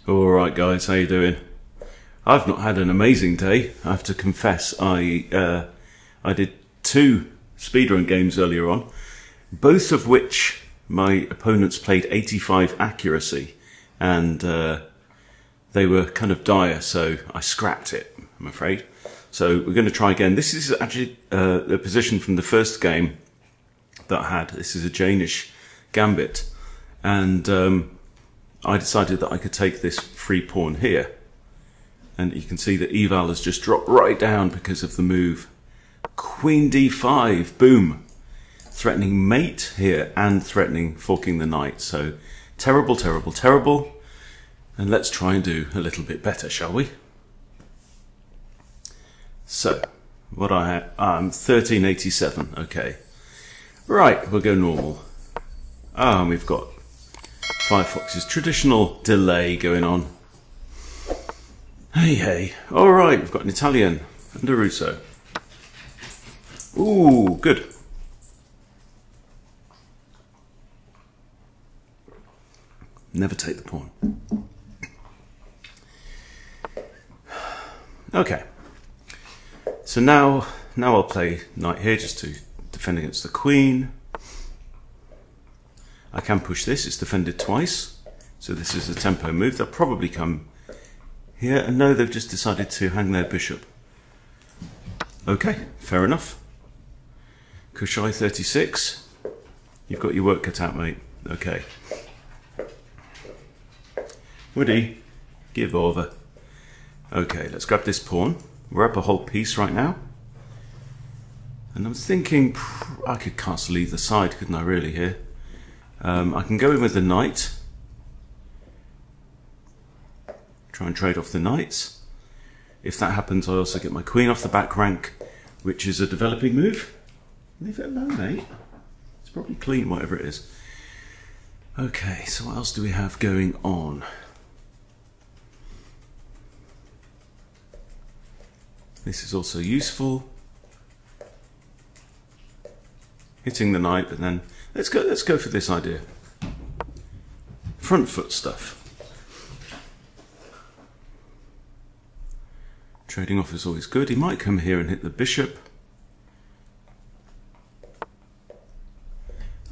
Alright guys, how you doing? I've not had an amazing day, I have to confess. I did 2 speedrun games earlier on, both of which my opponents played 85 accuracy, and they were kind of dire, so I scrapped it, I'm afraid. So we're going to try again. This is actually a position from the first game that I had. This is a Danish gambit, and I decided that I could take this free pawn here, and you can see that eval has just dropped right down because of the move. Queen d5, boom, threatening mate here and threatening forking the knight. So terrible, terrible, terrible. And let's try and do a little bit better, shall we? So what I have, I'm 1387. Okay, right, we'll go normal. And we've got 5 foxes, traditional delay going on. Hey, hey. All right, we've got an Italian and a Russo. Ooh, good. Never take the pawn. Okay. So now I'll play knight here just to defend against the queen. I can push this, it's defended twice, so this is a tempo move. They'll probably come here, and no, they've just decided to hang their bishop. Okay, fair enough. Kushai 36, you've got your work cut out, mate. Okay. Woody, give over. Okay, let's grab this pawn. We're up a whole piece right now. And I'm thinking I could castle either side, couldn't I really here? I can go in with the knight. Try and trade off the knights. If that happens, I also get my queen off the back rank, which is a developing move. Leave it alone, mate. It's probably clean, whatever it is. Okay, so what else do we have going on? This is also useful. Hitting the knight, but then let's go for this idea. Front foot stuff. Trading off is always good. He might come here and hit the bishop.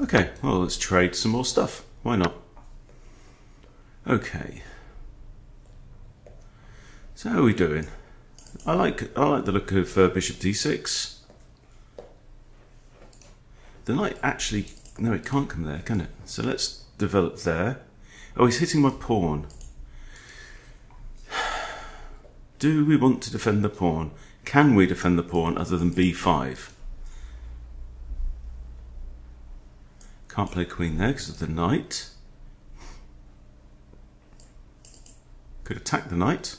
Okay, well, let's trade some more stuff. Why not? Okay. So how are we doing? I like the look of bishop d6. The knight actually, no, it can't come there, can it? So let's develop there. Oh, he's hitting my pawn. Do we want to defend the pawn? Can we defend the pawn other than b5? Can't play queen there because of the knight. Could attack the knight.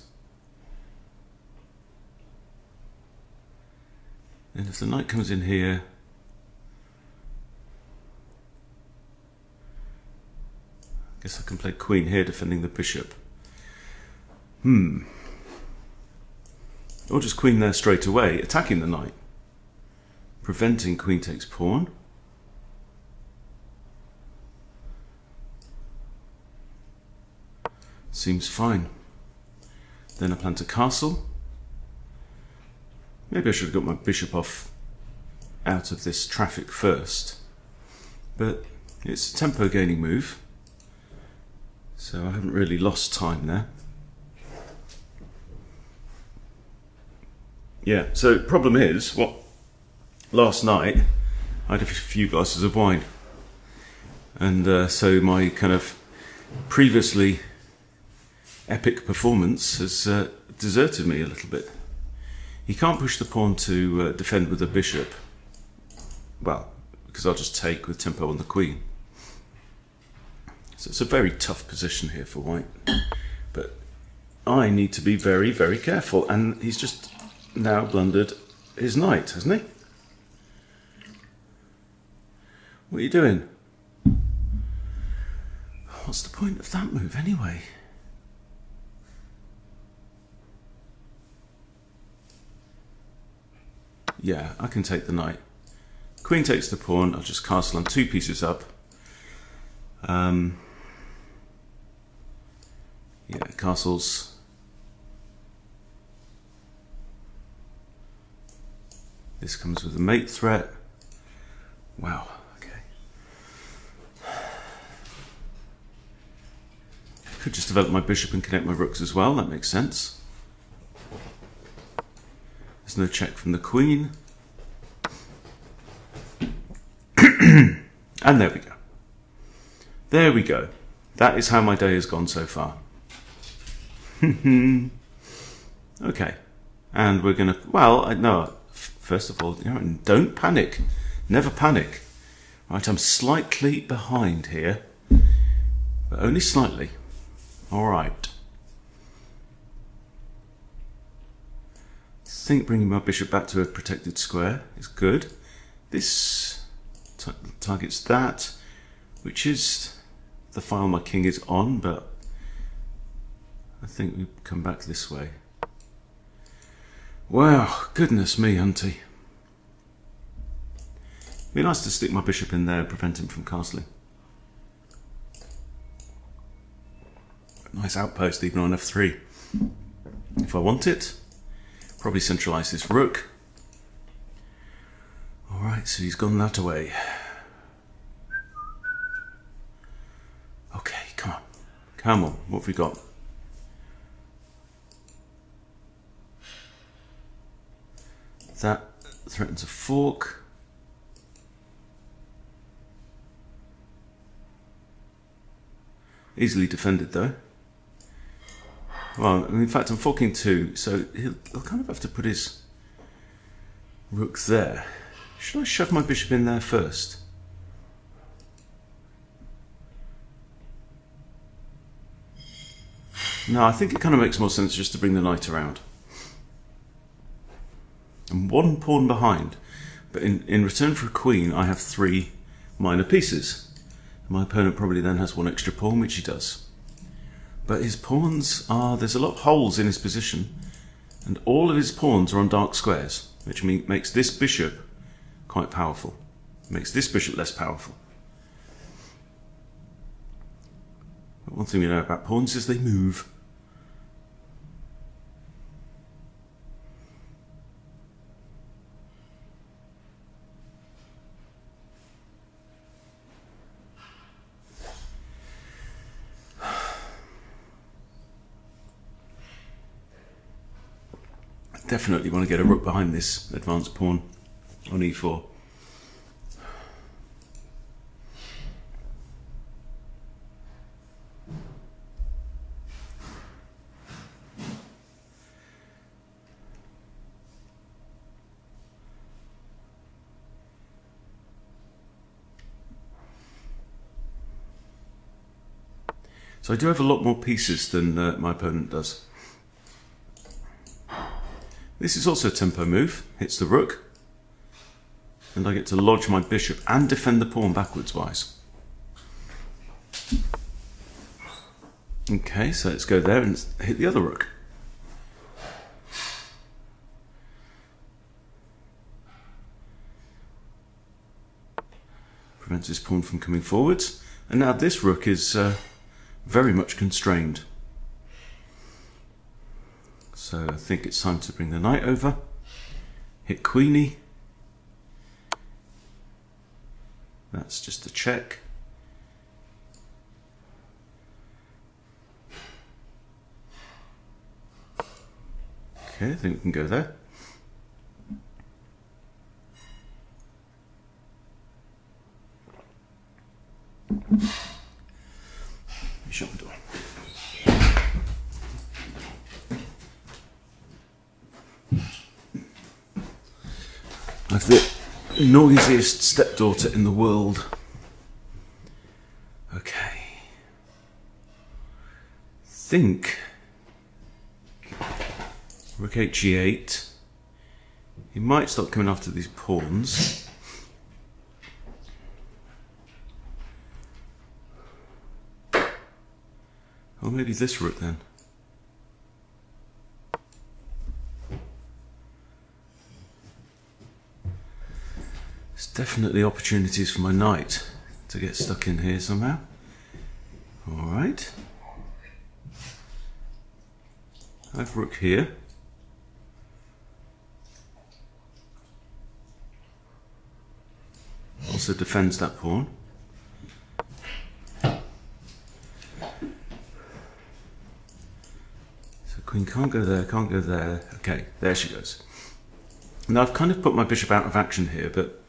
And if the knight comes in here, I guess I can play queen here defending the bishop. Or just queen there straight away, attacking the knight. Preventing queen takes pawn. Seems fine. Then I plan to castle. Maybe I should have got my bishop off out of this traffic first. But it's a tempo gaining move, so I haven't really lost time there. Yeah, so problem is, last night I had a few glasses of wine, and so my kind of previously epic performance has deserted me a little bit. He can't push the pawn to defend with the bishop, well, because I'll just take with tempo on the queen. So it's a very tough position here for white, but I need to be very, very careful, and he's just now blundered his knight, hasn't he? What are you doing? What's the point of that move anyway? Yeah, I can take the knight. Queen takes the pawn, I'll just castle on 2 pieces up. Yeah, castles. This comes with a mate threat. Wow, okay. Could just develop my bishop and connect my rooks as well, that makes sense. There's no check from the queen. And there we go. There we go. That is how my day has gone so far. Okay. And we're going to, well, no, first of all, don't panic. Never panic. Right, I'm slightly behind here, but only slightly. All right. I think bringing my bishop back to a protected square is good. This targets that, which is the file my king is on, but I think we come back this way. Wow, goodness me, auntie. It'd be nice to stick my bishop in there and prevent him from castling. Nice outpost even on f3. If I want it, probably centralise this rook. Alright, so he's gone that away. Okay, come on. Come on, what have we got? That threatens a fork. Easily defended though. Well, in fact I'm forking two, so he'll kind of have to put his rook there. Should I shove my bishop in there first? No, I think it kind of makes more sense just to bring the knight around. I'm one pawn behind, but in return for a queen I have 3 minor pieces. My opponent probably then has 1 extra pawn, which he does. But his pawns are, there's a lot of holes in his position, and all of his pawns are on dark squares, which makes this bishop quite powerful. Makes this bishop less powerful. But one thing we know about pawns is they move. Definitely want to get a rook behind this advanced pawn on e4. So I do have a lot more pieces than my opponent does. This is also a tempo move, hits the rook, and I get to lodge my bishop and defend the pawn backwards wise. Okay, so let's go there and hit the other rook. Prevents his pawn from coming forwards, and now this rook is very much constrained. So I think it's time to bring the knight over, hit queenie. That's just a check. Okay, I think we can go there. Shut the door. I've the noisiest stepdaughter in the world. Okay. Think rook hg8. He might start coming after these pawns. Or maybe this rook then. There's definitely opportunities for my knight to get stuck in here somehow. Alright. I have rook here. Also defends that pawn. So queen can't go there, can't go there. Okay, there she goes. Now I've kind of put my bishop out of action here, but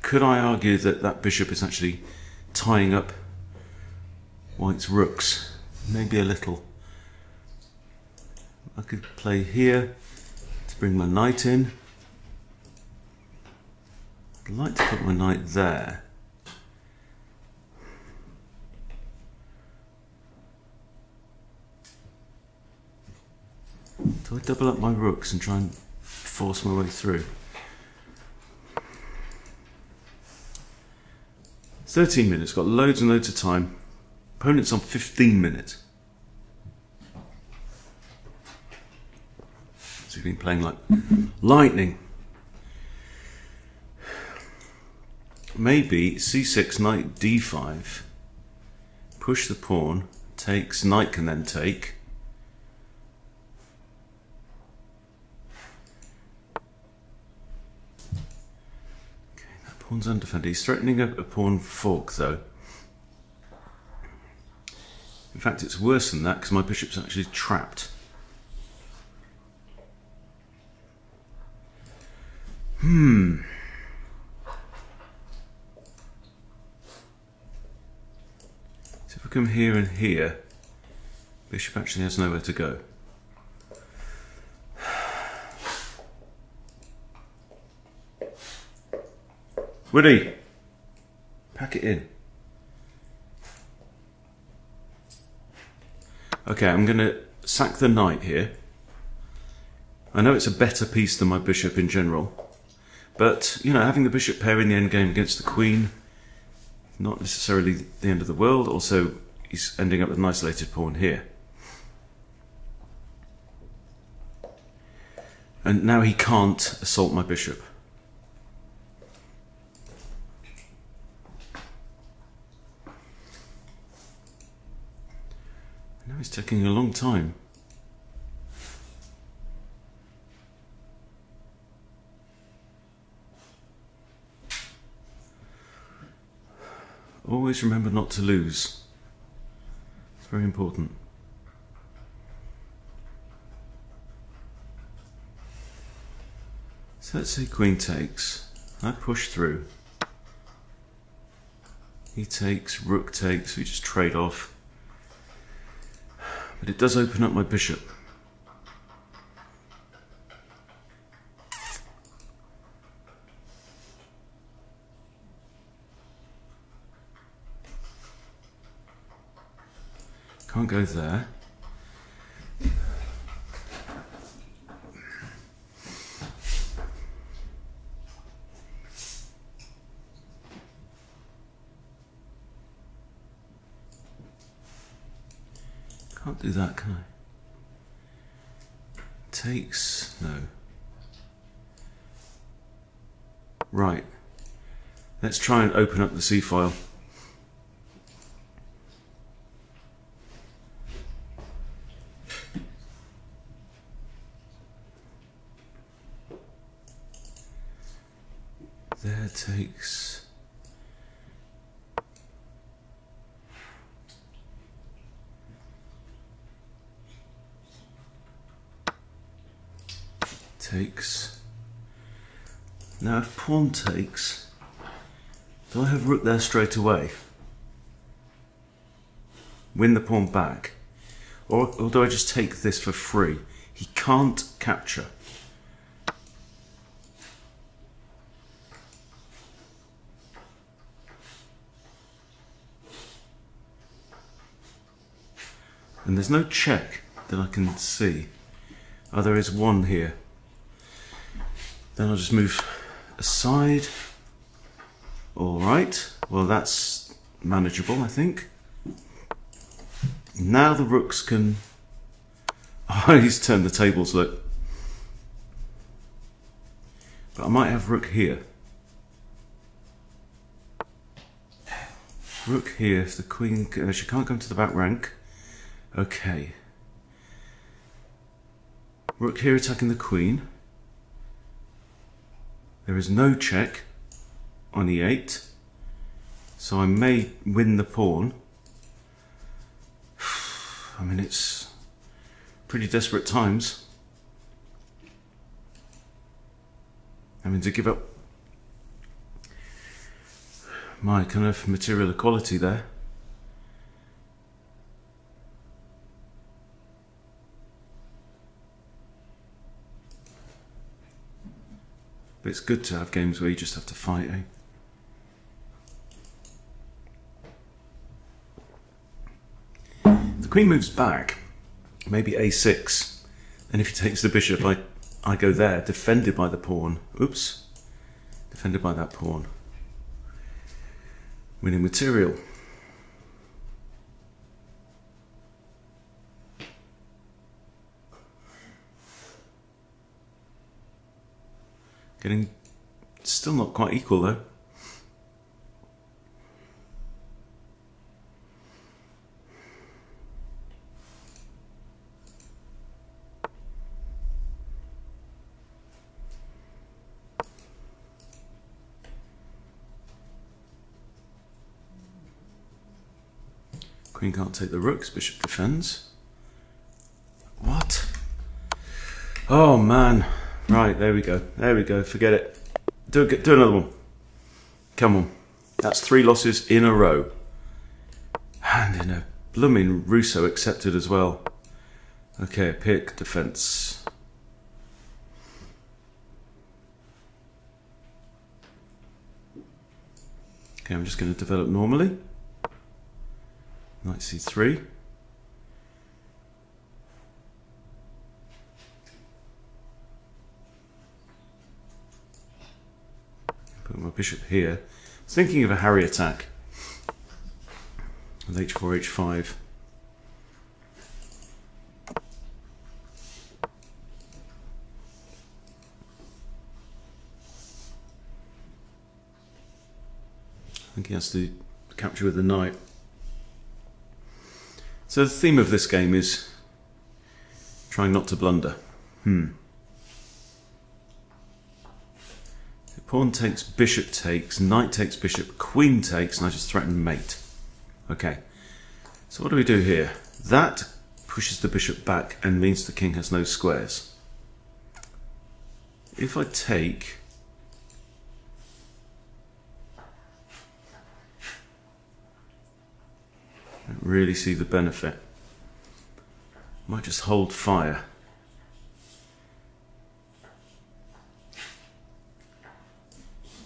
could I argue that that bishop is actually tying up white's rooks? Maybe a little. I could play here to bring my knight in. I'd like to put my knight there. Do I double up my rooks and try and force my way through? 13 minutes, got loads and loads of time. Opponent's on 15 minutes. So he's been playing like lightning. Maybe c6, knight d5, push the pawn, takes, knight can then take. Okay, that pawn's undefended. He's threatening a pawn fork though. In fact, it's worse than that because my bishop's actually trapped. So if I come here and here, bishop actually has nowhere to go. Woody, pack it in. Okay, I'm going to sack the knight here. I know it's a better piece than my bishop in general, but you know, having the bishop pair in the endgame against the queen, not necessarily the end of the world. Also, he's ending up with an isolated pawn here. And now he can't assault my bishop. Now he's taking a long time. Always remember not to lose. It's very important. So let's say queen takes. I push through. He takes, rook takes, we just trade off. But it does open up my bishop. Can't go there. Can't do that, can I? Takes, no. Right. Let's try and open up the c-file. There takes. Takes. Now if pawn takes, do I have rook there straight away? Win the pawn back? Or do I just take this for free? He can't capture. And there's no check that I can see. Oh, there is one here. Then I'll just move aside. All right, well that's manageable, I think. Now the rooks can... Oh, he's turned the tables, look. But I might have rook here. Rook here, if the queen... she can't come to the back rank. Okay. Rook here attacking the queen. There is no check on e8, so I may win the pawn. I mean, it's pretty desperate times. I mean, to give up my kind of material equality there. But it's good to have games where you just have to fight, eh? The queen moves back, maybe a6, and if he takes the bishop, I go there, defended by the pawn. Oops, defended by that pawn. Winning material. Getting still not quite equal though. Queen can't take the rooks, bishop defends. What? Oh man. Right, there we go. There we go. Forget it. Do another one. Come on. That's 3 losses in a row. And in a blooming Russo accepted as well. Okay, a pick, defense. Okay, I'm just going to develop normally. Knight c3. Put my bishop here. I was thinking of a harry attack. With h4, h5. I think he has to capture with the knight. So the theme of this game is trying not to blunder. Pawn takes, bishop takes, knight takes, bishop, queen takes, and I just threaten mate. Okay, so what do we do here? That pushes the bishop back and means the king has no squares. If I take, I don't really see the benefit. Might just hold fire.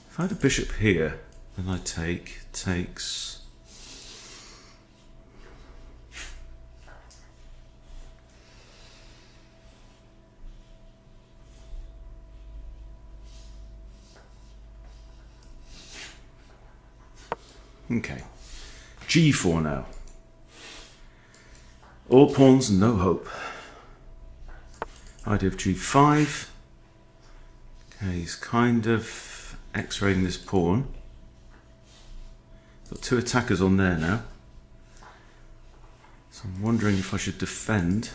If I had a bishop here, then I take, takes. Okay, g4 now. All pawns, no hope. Idea of g5. Okay, he's kind of X-raying this pawn. Got 2 attackers on there now. So I'm wondering if I should defend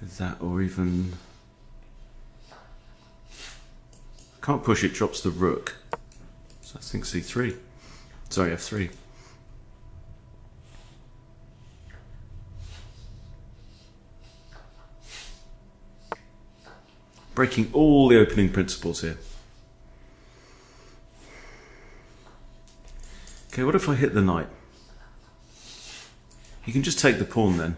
with that or even... I can't push, it drops the rook. So I think c3. Sorry, f3. Breaking all the opening principles here. Okay, what if I hit the knight? You can just take the pawn then.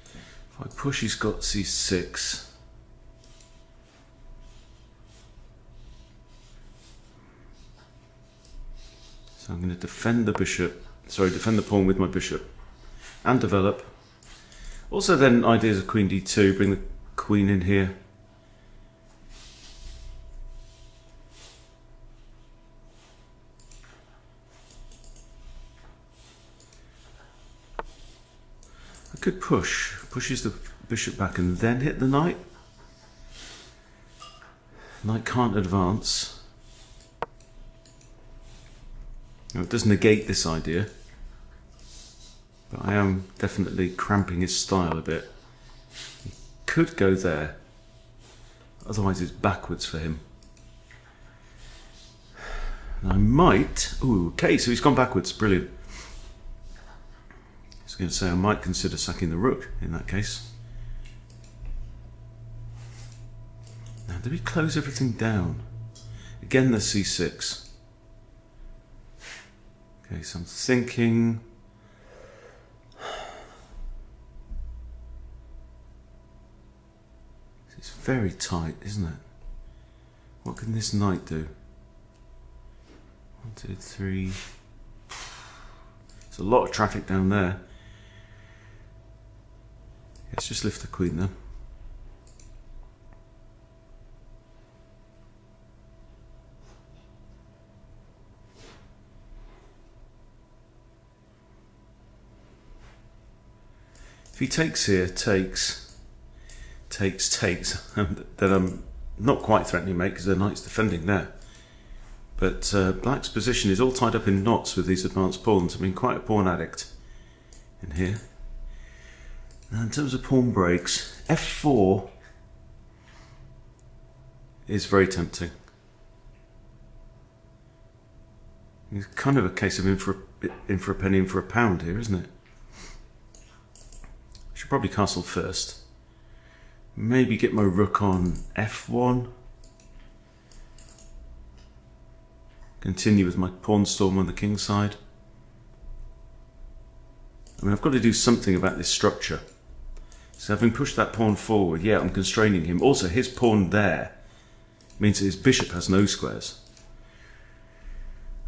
If I push, he's got c6. So I'm going to defend the bishop, sorry, defend the pawn with my bishop and develop. Also then ideas of queen d2, bring the queen in here. I could pushes the bishop back and then hit the knight. Knight can't advance. Now, it does negate this idea, but I am definitely cramping his style a bit. He could go there, otherwise it's backwards for him. And I might... Ooh, okay, so he's gone backwards, brilliant. I was going to say I might consider sacking the rook in that case. Now, do we close everything down? Again, the c6. Okay, so I'm thinking... It's very tight, isn't it? What can this knight do? 1, 2, 3... There's a lot of traffic down there. Let's just lift the queen then. If he takes here, takes, then I'm not quite threatening mate because the knight's defending there. But black's position is all tied up in knots with these advanced pawns. I mean, quite a pawn addict in here. Now, in terms of pawn breaks, f4 is very tempting. It's kind of a case of in for a penny, in for a pound here, isn't it? I should probably castle first. Maybe get my rook on f1. Continue with my pawn storm on the king side. I mean, I've got to do something about this structure. So having pushed that pawn forward, yeah, I'm constraining him. Also, his pawn there means that his bishop has no squares.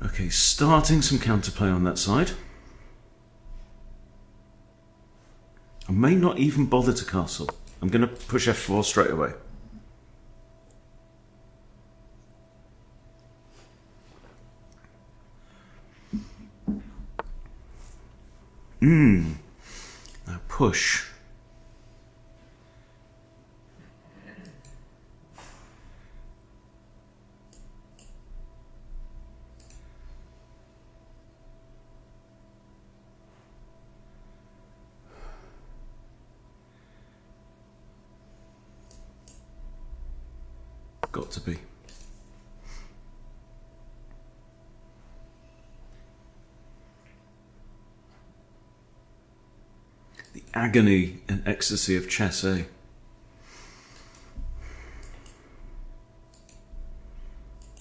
Okay, starting some counterplay on that side. I may not even bother to castle. I'm going to push f4 straight away. Now push. Got to be. The agony and ecstasy of chess, eh?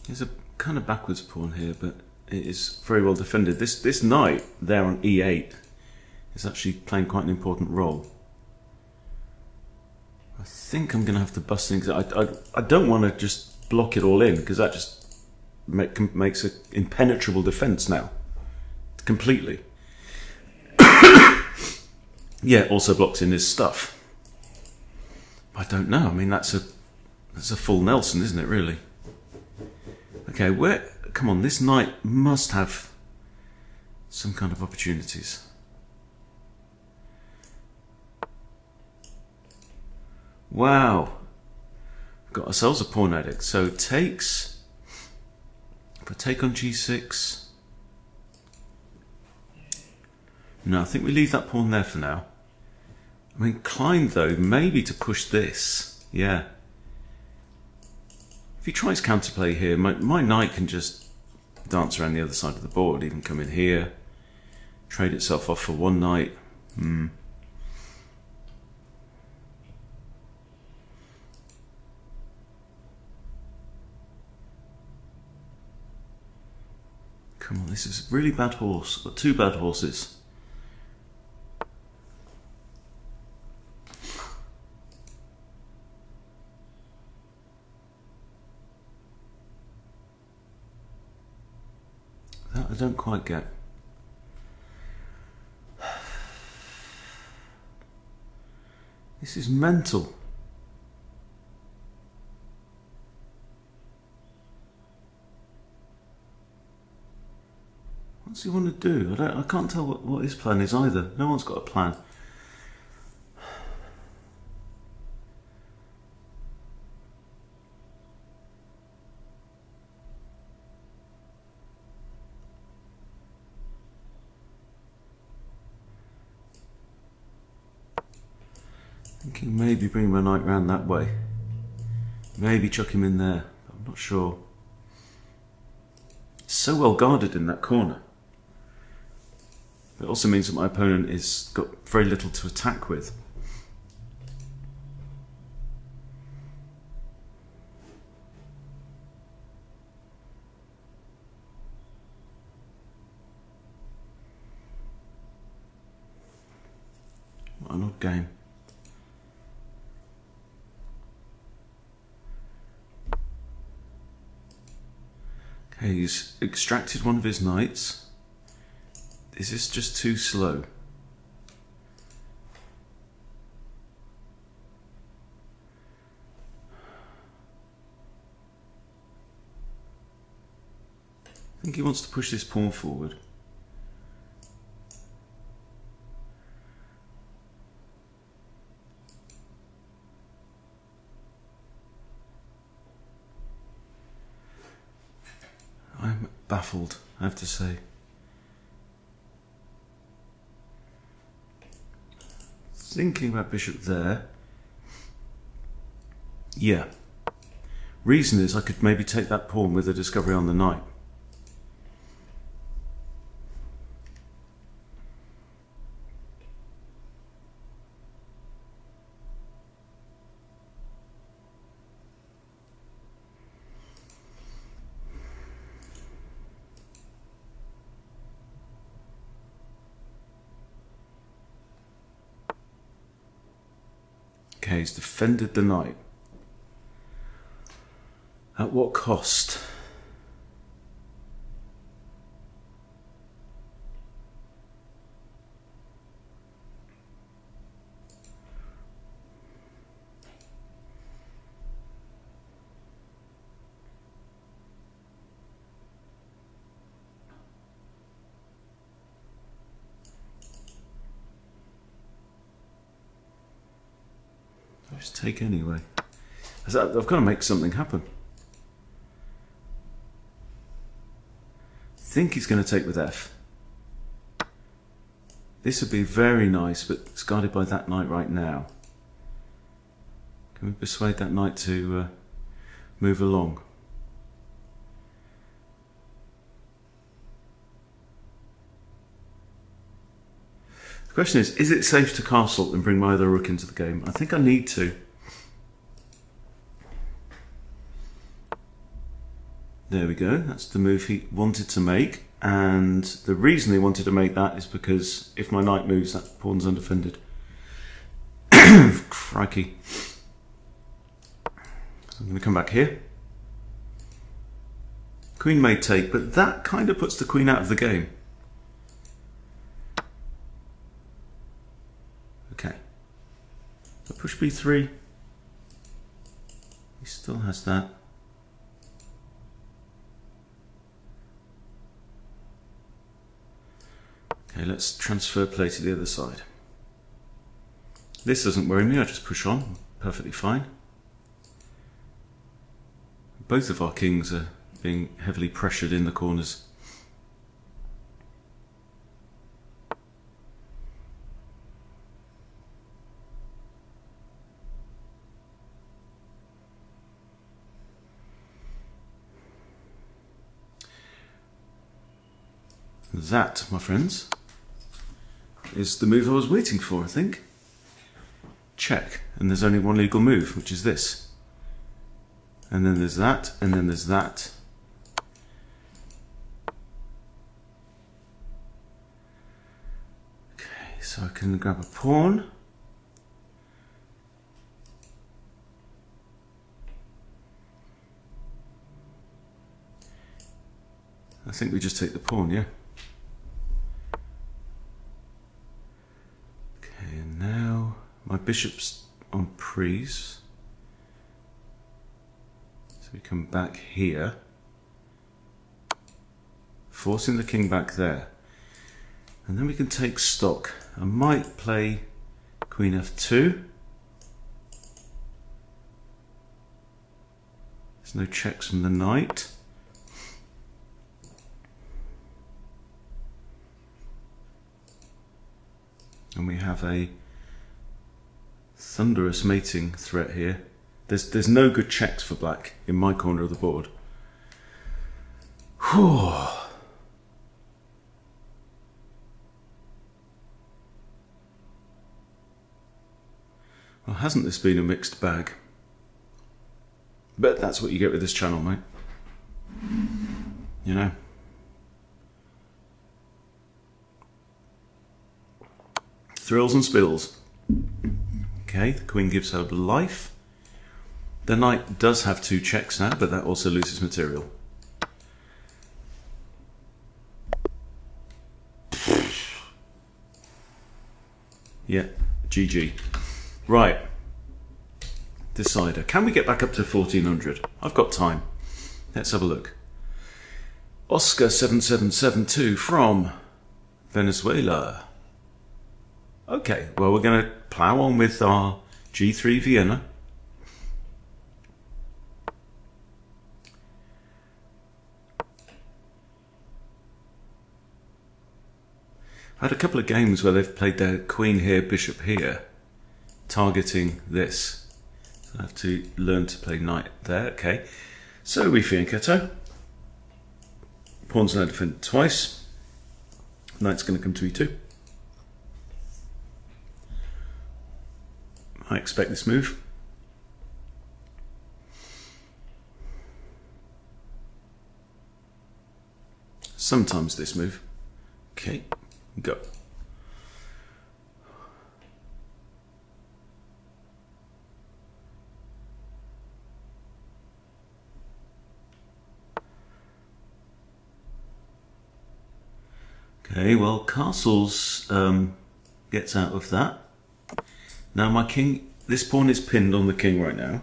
There's a kind of backwards pawn here, but it is very well defended. This knight there on e8 is actually playing quite an important role. I think I'm going to have to bust things. I don't want to just block it all in, because that just makes an impenetrable defense now. Completely. Yeah, also blocks in his stuff. I don't know. I mean, that's a full Nelson, isn't it, really? Okay, come on, this knight must have some kind of opportunities. Wow. Got ourselves a pawn addict. So takes. If I take on g6. No, I think we leave that pawn there for now. I'm inclined, though, maybe to push this. Yeah. If he tries counterplay here, my knight can just dance around the other side of the board, even come in here, trade itself off for one knight. Come on, this is a really bad horse. I've got two bad horses. That I don't quite get. This is mental. What does he want to do? I can't tell what his plan is either. No one's got a plan. Thinking maybe bring my knight round that way. Maybe chuck him in there. I'm not sure. It's so well guarded in that corner. It also means that my opponent has got very little to attack with. What an odd game. Okay, he's extracted one of his knights. Is this just too slow? I think he wants to push this pawn forward. I'm baffled, I have to say. Thinking about bishop there. Yeah. Reason is I could maybe take that pawn with a discovery on the knight. Okay, he's defended the knight. At what cost? Just take anyway. I've got to make something happen. I think he's going to take with F. This would be very nice, but it's guarded by that knight right now. Can we persuade that knight to move along? The question is it safe to castle and bring my other rook into the game? I think I need to. There we go, that's the move he wanted to make, and the reason he wanted to make that is because if my knight moves, that pawn's undefended. Crikey. I'm going to come back here. Queen may take, but that kind of puts the queen out of the game. Okay. So push b3. He still has that. Okay, let's transfer play to the other side. This doesn't worry me, I just push on, perfectly fine. Both of our kings are being heavily pressured in the corners. That, my friends, is the move I was waiting for, I think. Check. And there's only one legal move, which is this. And then there's that, and then there's that. Okay, so I can grab a pawn. I think we just take the pawn, yeah. My bishop's on prise, so we come back here, forcing the king back there, and then we can take stock. I might play queen f2. There's no checks from the knight. And we have a thunderous mating threat here. There's no good checks for black in my corner of the board. Whew. Well, hasn't this been a mixed bag? But that's what you get with this channel, mate. You know. Thrills and spills. Okay, the queen gives her life. The knight does have 2 checks now, but that also loses material. Yeah, GG. Right. Decider. Can we get back up to 1400? I've got time. Let's have a look. Oscar 7772 from Venezuela. Okay, well, we're going to plough on with our G3 Vienna. I've had a couple of games where they've played their queen here, bishop here, targeting this. So I have to learn to play knight there. Okay, so we fianchetto. Pawn's now defended twice. Knight's going to come to e2. I expect this move. Sometimes this move. Okay, go. Okay, well, castles gets out of that. Now my king, this pawn is pinned on the king right now.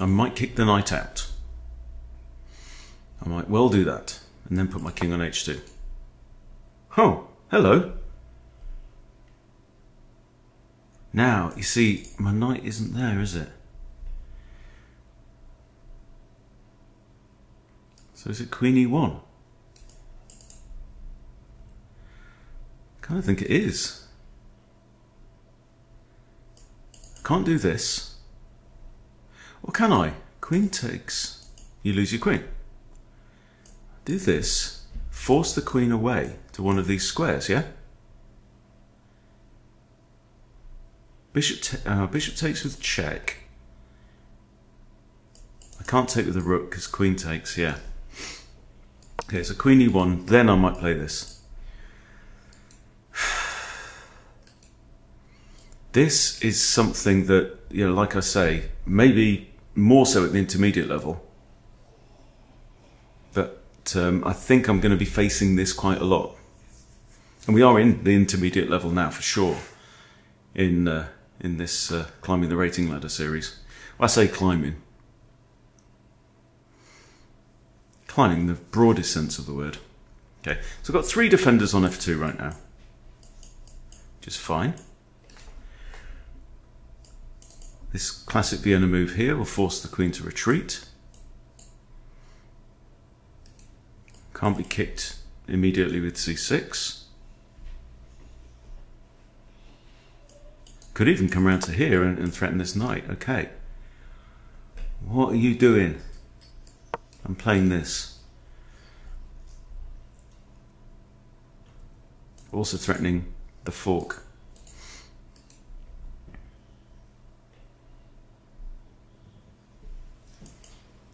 I might kick the knight out. I might well do that, and then put my king on h2. Oh, hello. Now, you see, my knight isn't there, is it? So is it queen e1? I kind of think it is. I can't do this. Or can I? Queen takes. You lose your queen. Do this. Force the queen away to one of these squares, yeah? Bishop takes with check. I can't take with the rook because queen takes, yeah. Okay, so queen e1, then I might play this. This is something that, you know, like I say, maybe more so at the intermediate level. But I think I'm going to be facing this quite a lot. And we are in the intermediate level now for sure in this Climbing the Rating Ladder series. Well, I say climbing. Climbing, the broadest sense of the word. Okay, so I've got 3 defenders on f2 right now, which is fine. This classic Vienna move here will force the queen to retreat. Can't be kicked immediately with c6. Could even come around to here and threaten this knight. Okay. What are you doing? I'm playing this. Also threatening the fork.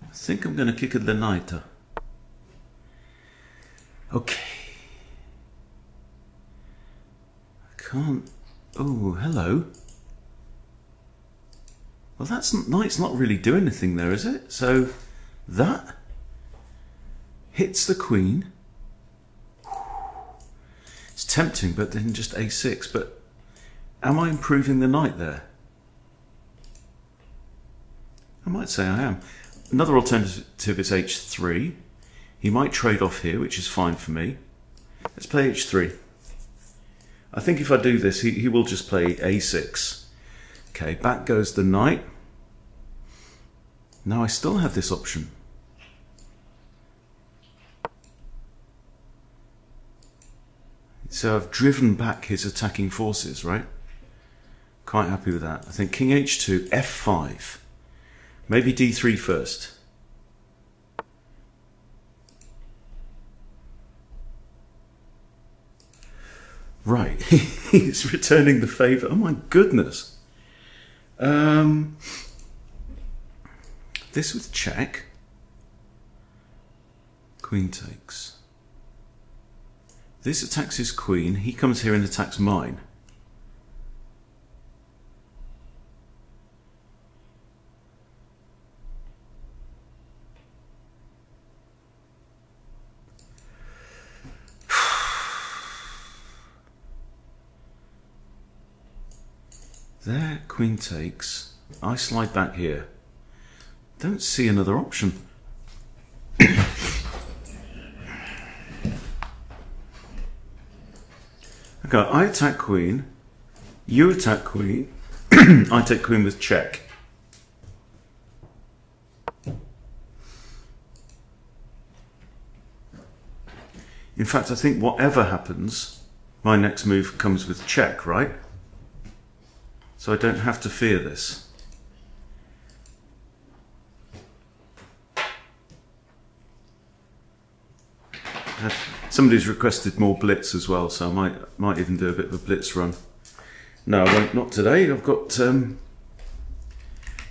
I think I'm going to kick the knight. Okay. I can't. Oh, hello. Well, that's knight's not really doing anything there, is it? So that hits the queen. It's tempting, but then just a6. But am I improving the knight there? I might say I am. Another alternative is h3. He might trade off here, which is fine for me. Let's play h3. I think if I do this, he will just play a6. Okay, back goes the knight. Now I still have this option. It So I've driven back his attacking forces, right? Quite happy with that. I think king h2, f5. Maybe d3 first. Right, he's returning the favour. Oh my goodness. This with check. Queen takes. This attacks his queen. He comes here and attacks mine. There, queen takes. I slide back here. Don't see another option. Okay, I attack queen. You attack queen. I take queen with check. In fact, I think whatever happens, my next move comes with check, right? So I don't have to fear this. Somebody's requested more blitz as well, so I might even do a bit of a blitz run. No, I won't. Not today. I've got.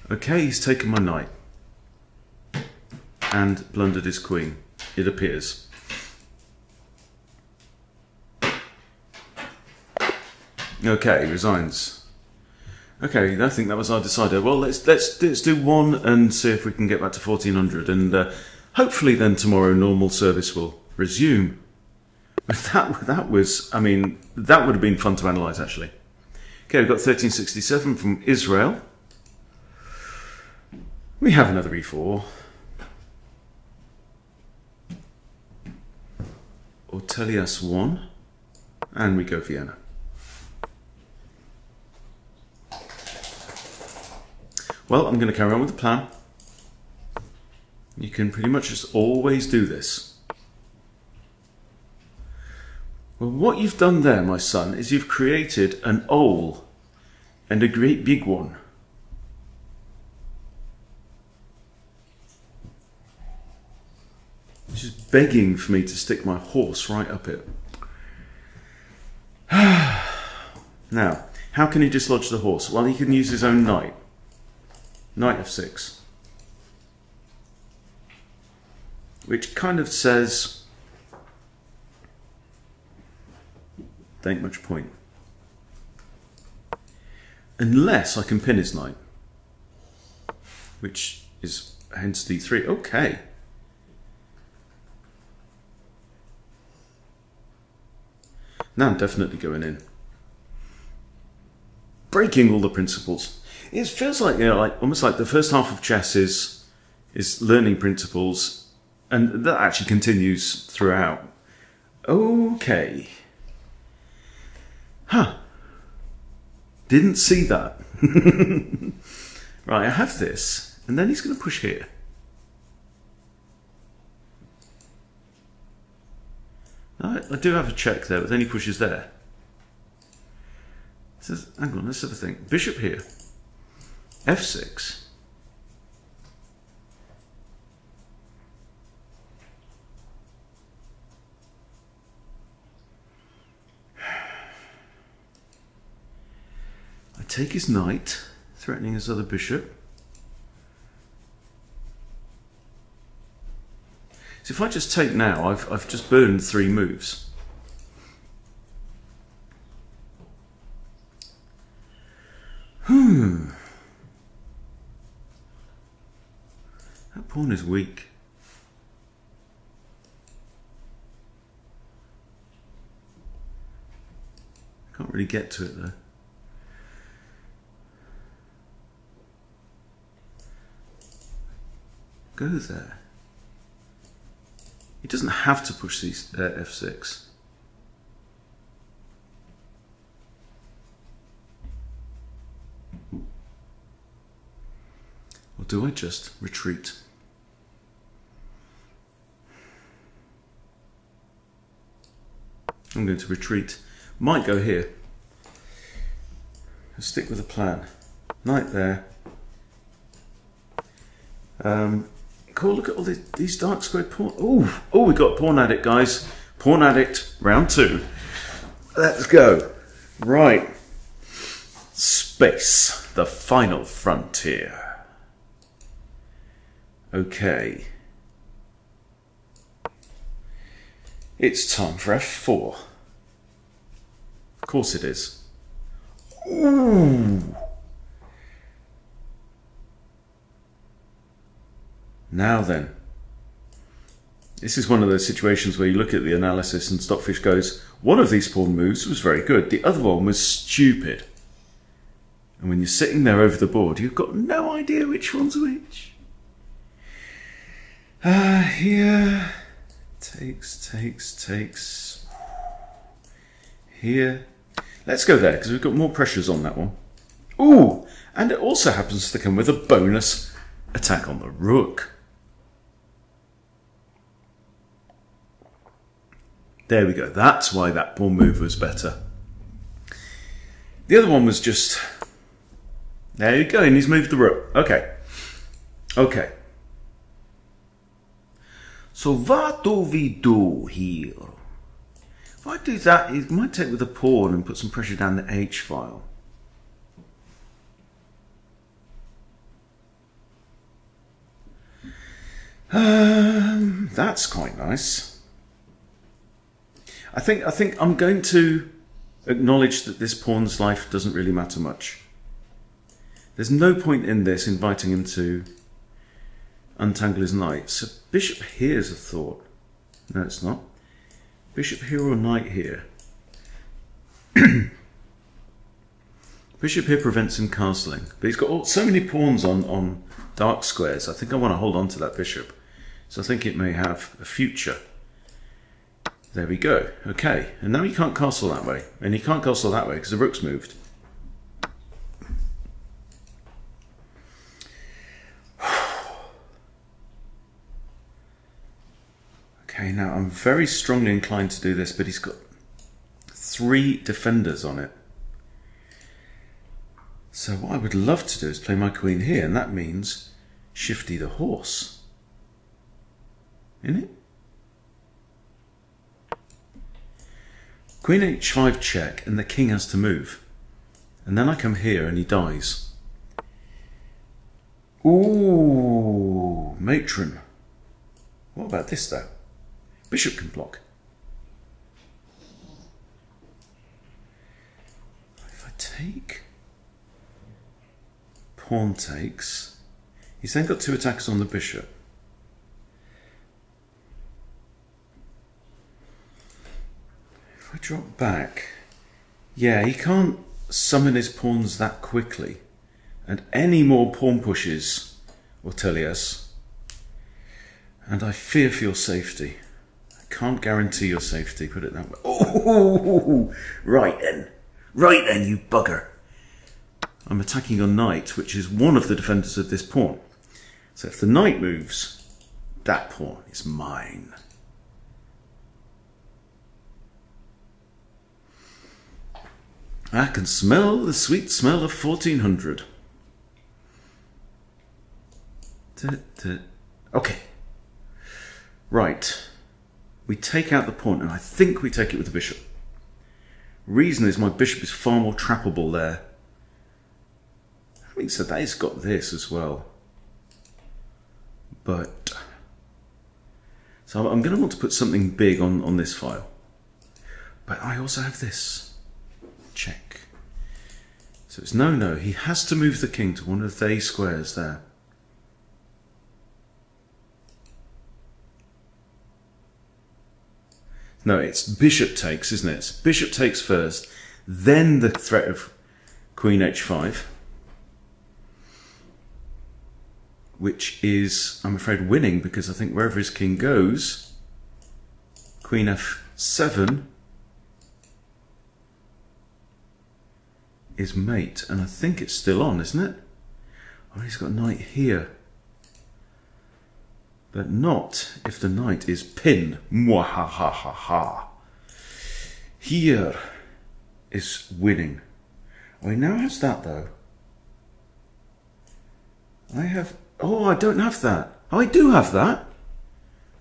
Okay, he's taken my knight and blundered his queen. It appears. Okay, he resigns. Okay, I think that was our decider. Well, let's do one and see if we can get back to 1400, and hopefully then tomorrow normal service will resume. That was, I mean, that would have been fun to analyse actually. Okay, we've got 1367 from Israel. We have another e4. Ortelius 1, and we go Vienna. Well, I'm going to carry on with the plan. You can pretty much just always do this. Well, what you've done there, my son, is you've created an owl, and a great big one. She's begging for me to stick my horse right up it. Now, how can he dislodge the horse? Well, he can use his own knight. Knight f6. Which kind of says, there ain't much point. Unless I can pin his knight. Which is hence d3. Okay. Now I'm definitely going in. Breaking all the principles. It feels like, you know, like almost like the first half of chess is learning principles, and that actually continues throughout. Okay. Huh. Didn't see that. Right, I have this, and then he's going to push here. I do have a check there, but then he pushes there. So, hang on, let's have a think. Bishop here. f6. I take his knight, threatening his other bishop. So if I just take now, I've just burned 3 moves. That pawn is weak. Can't really get to it though. Go there. He doesn't have to push these f6. Or do I just retreat? I'm going to retreat. Might go here. I'll stick with the plan. Knight there. Cool, look at all these dark square pawn. Oh, we got Pawn Addict, guys. Pawn Addict, round 2. Let's go. Right. Space, the final frontier. Okay. It's time for F4. Of course it is. Ooh. Now then, this is one of those situations where you look at the analysis and Stockfish goes, one of these pawn moves was very good, the other one was stupid. And when you're sitting there over the board, you've got no idea which one's which. Here, takes. Here, let's go there because we've got more pressures on that one. Ooh, and it also happens to come with a bonus attack on the rook. There we go. That's why that pawn move was better. The other one was just... There you go, and he's moved the rook. Okay. Okay. So what do we do here? If I do that, it might take with the pawn and put some pressure down the H file. That's quite nice. I think I'm going to acknowledge that this pawn's life doesn't really matter much. There's no point in this inviting him to untangle his knight. So bishop here's a thought. No, it's not. Bishop here or knight here. Bishop here prevents him castling. But he's got so many pawns on dark squares. I think I want to hold on to that bishop. So I think it may have a future. There we go. Okay. And now you can't castle that way. And you can't castle that way because the rook's moved. Okay, now I'm very strongly inclined to do this, but he's got 3 defenders on it. So what I would love to do is play my queen here, and that means shifty the horse. Isn't it? Queen h5 check, and the king has to move. And then I come here and he dies. Ooh, matron. What about this though? Bishop can block. If I take, pawn takes, he's then got 2 attacks on the bishop. If I drop back, yeah, he can't summon his pawns that quickly. And any more pawn pushes will tell us. And I fear for your safety. Can't guarantee your safety, put it that way. Oh, right then, you bugger. I'm attacking your knight, which is one of the defenders of this pawn. So if the knight moves, that pawn is mine. I can smell the sweet smell of 1400. Okay. Right. We take out the pawn, and I think we take it with the bishop. Reason is my bishop is far more trappable there. Having said that, he's got this as well. But... so I'm going to want to put something big on this file. But I also have this. Check. So it's no. He has to move the king to one of the squares there. No, it's bishop takes, isn't it? It's bishop takes first, then the threat of queen h5, which is, I'm afraid, winning because I think wherever his king goes, queen f7 is mate, and I think it's still on, isn't it? Oh, he's got knight here. But not if the knight is pinned. Mwahahaha. here is winning. Oh, he now has that though. I have... Oh, I don't have that. Oh, I do have that.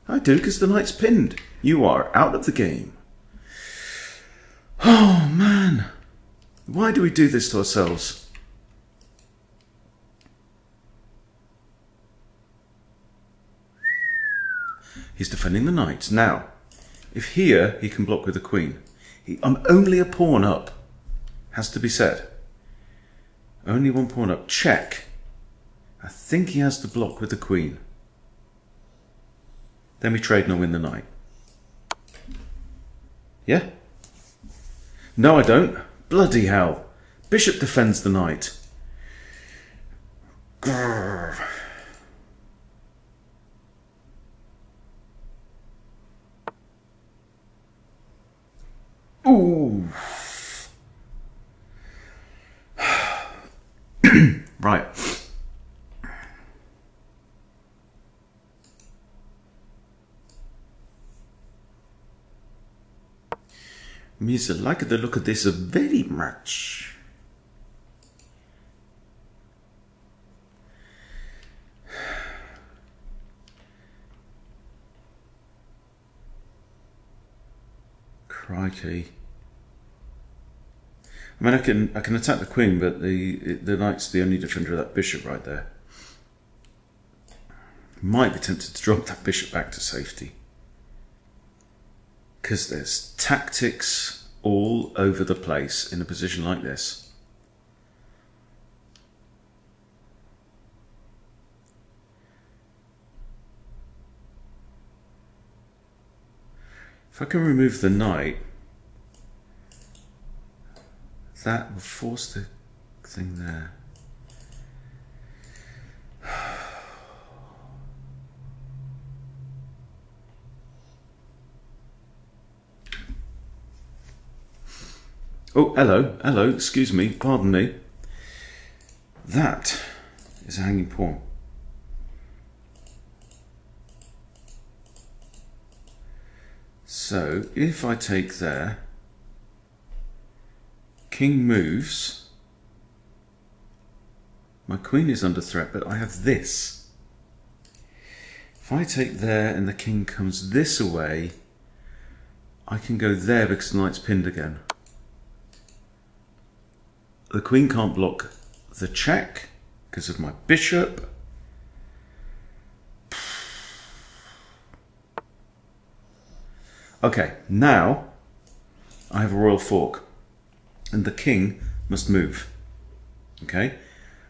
I do, because the knight's pinned. You are out of the game. Oh, man. Why do we do this to ourselves? He's defending the knight. Now, if here he can block with the queen. I'm only a pawn up, has to be said. Only one pawn up. Check. I think he has to block with the queen. Then we trade and I win the knight. Yeah? No, I don't. Bloody hell. Bishop defends the knight. Grrr. Ooh. Right. Miss, I like the look of this very much. Crikey. I mean, I can attack the queen, but the knight's the only defender of that bishop right there. Might be tempted to drop that bishop back to safety. Because there's tactics all over the place in a position like this. If I can remove the knight, that will force the thing there. Oh, hello, excuse me, pardon me. That is a hanging pawn. So, if I take there, king moves, my queen is under threat, but I have this. If I take there and the king comes this away, I can go there because the knight's pinned again. The queen can't block the check because of my bishop. Okay, now I have a royal fork and the king must move. Okay,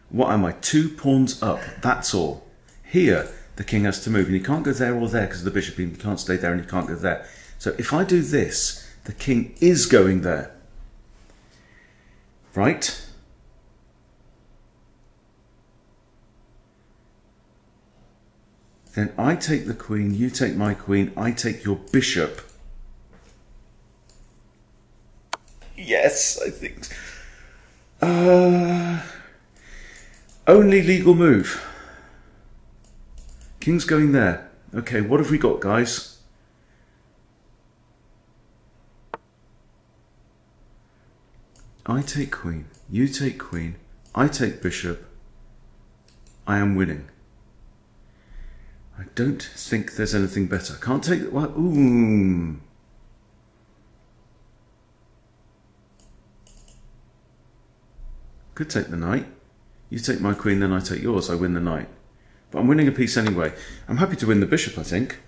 what am I? 2 pawns up, that's all. Here the king has to move and he can't go there or there because of the bishop, and he can't stay there and he can't go there. So if I do this, the king is going there. Right? Then I take the queen, you take my queen, I take your bishop. Yes, I think. Only legal move. King's going there. Okay, what have we got, guys? I take queen, you take queen, I take bishop. I am winning. I don't think there's anything better. Can't take that one. Ooh. Could take the knight. You take my queen, then I take yours. I win the knight. But I'm winning a piece anyway. I'm happy to win the bishop, I think.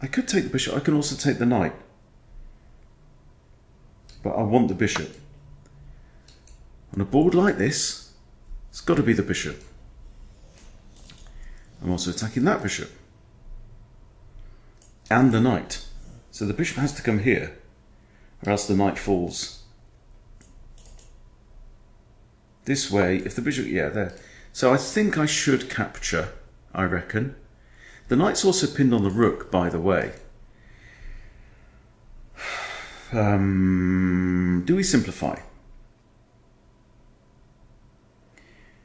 I could take the bishop. I can also take the knight. But I want the bishop. On a board like this, it's got to be the bishop. I'm also attacking that bishop. And the knight. So the bishop has to come here, or else the knight falls. This way, if the bishop, yeah, there. So I think I should capture, I reckon. The knight's also pinned on the rook, by the way. Do we simplify?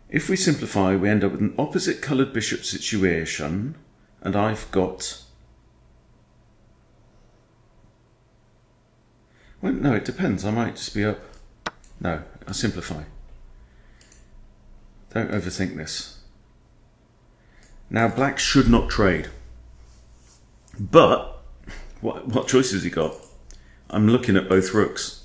If we simplify, we end up with an opposite coloured bishop situation, and I've got Well, no, it depends. I might just be up. No, I'll simplify. Don't overthink this. Now, black should not trade. But, what choice has he got? I'm looking at both rooks.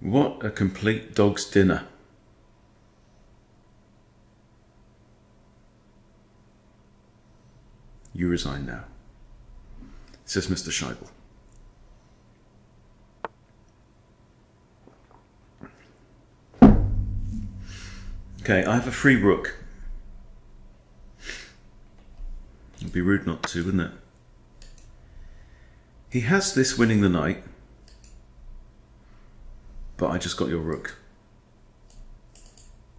What a complete dog's dinner. You resign now, says Mr. Scheibel. Okay, I have a free rook. It'd be rude not to, wouldn't it? He has this winning the knight, but I just got your rook.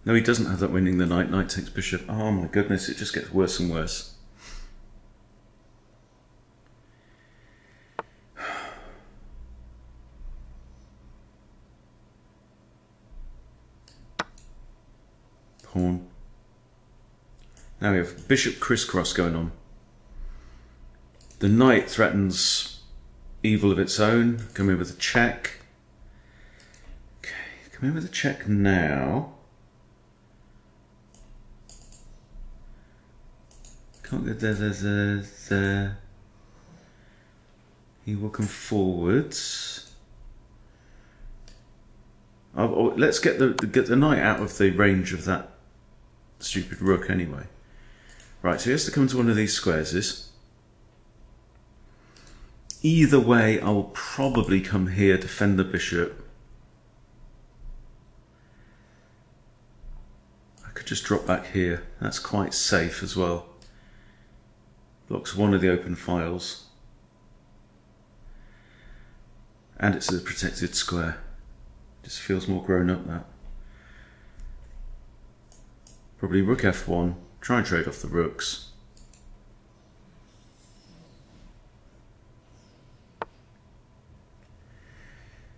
No, he doesn't have that winning the knight. Knight takes bishop. Oh my goodness, it just gets worse and worse. Pawn. Now we have bishop crisscross going on. The knight threatens evil of its own. Come in with a check. Okay, come in with a check now. Can't get there. He will come forwards. Oh, let's get the knight out of the range of that stupid rook anyway. Right, so he has to come to one of these squares. Either way, I will probably come here, defend the bishop. I could just drop back here. That's quite safe as well. Blocks one of the open files. And it's a protected square. Just feels more grown up, that. Probably rook f1, try and trade off the rooks.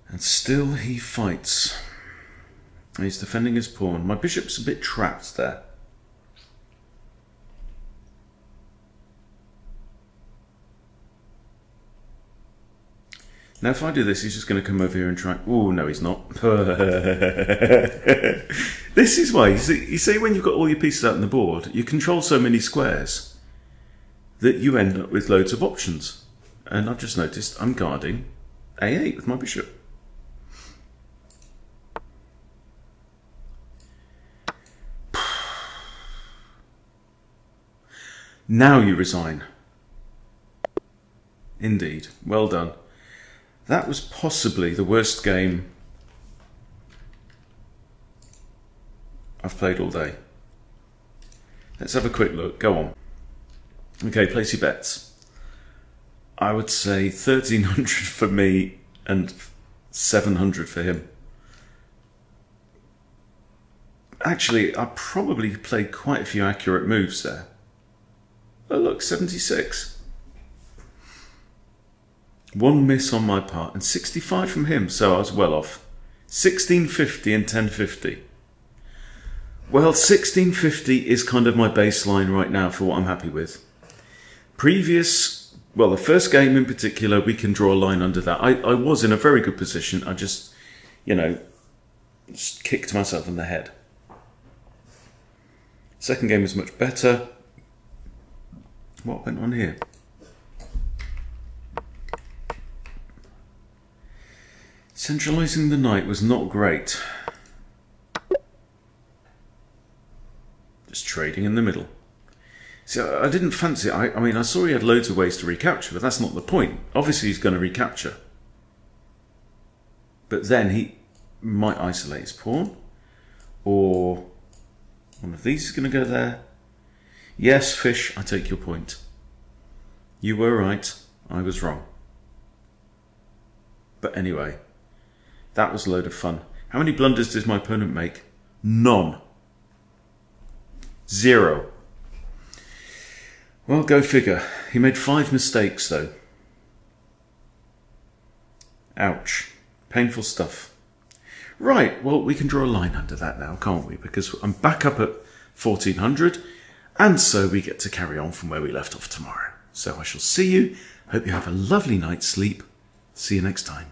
And still he fights. He's defending his pawn. My bishop's a bit trapped there. Now if I do this, he's just going to come over here and try... Oh, no, he's not. This is why, you see when you've got all your pieces out on the board, you control so many squares that you end up with loads of options. And I've just noticed I'm guarding a8 with my bishop. Now you resign. Indeed. Well done. That was possibly the worst game I've played all day. Let's have a quick look. Go on. Okay, place your bets. I would say 1,300 for me and 700 for him. Actually, I probably played quite a few accurate moves there. Oh look, 76. One miss on my part and 65 from him, so I was well off. 1650 and 1050. Well, 1650 is kind of my baseline right now for what I'm happy with. Well, the first game in particular, we can draw a line under that. I was in a very good position. I just, just kicked myself in the head. Second game was much better. What went on here? Centralizing the knight was not great. Just trading in the middle. See, I didn't fancy it. I mean, I saw he had loads of ways to recapture, but that's not the point. Obviously, he's going to recapture. But then he might isolate his pawn. Or one of these is going to go there. Yes, fish, I take your point. You were right. I was wrong. But anyway, that was a load of fun. How many blunders does my opponent make? None. 0. Well, go figure. He made 5 mistakes, though. Ouch. Painful stuff. Right, well, we can draw a line under that now, can't we? Because I'm back up at 1400, and so we get to carry on from where we left off tomorrow. So I shall see you. Hope you have a lovely night's sleep. See you next time.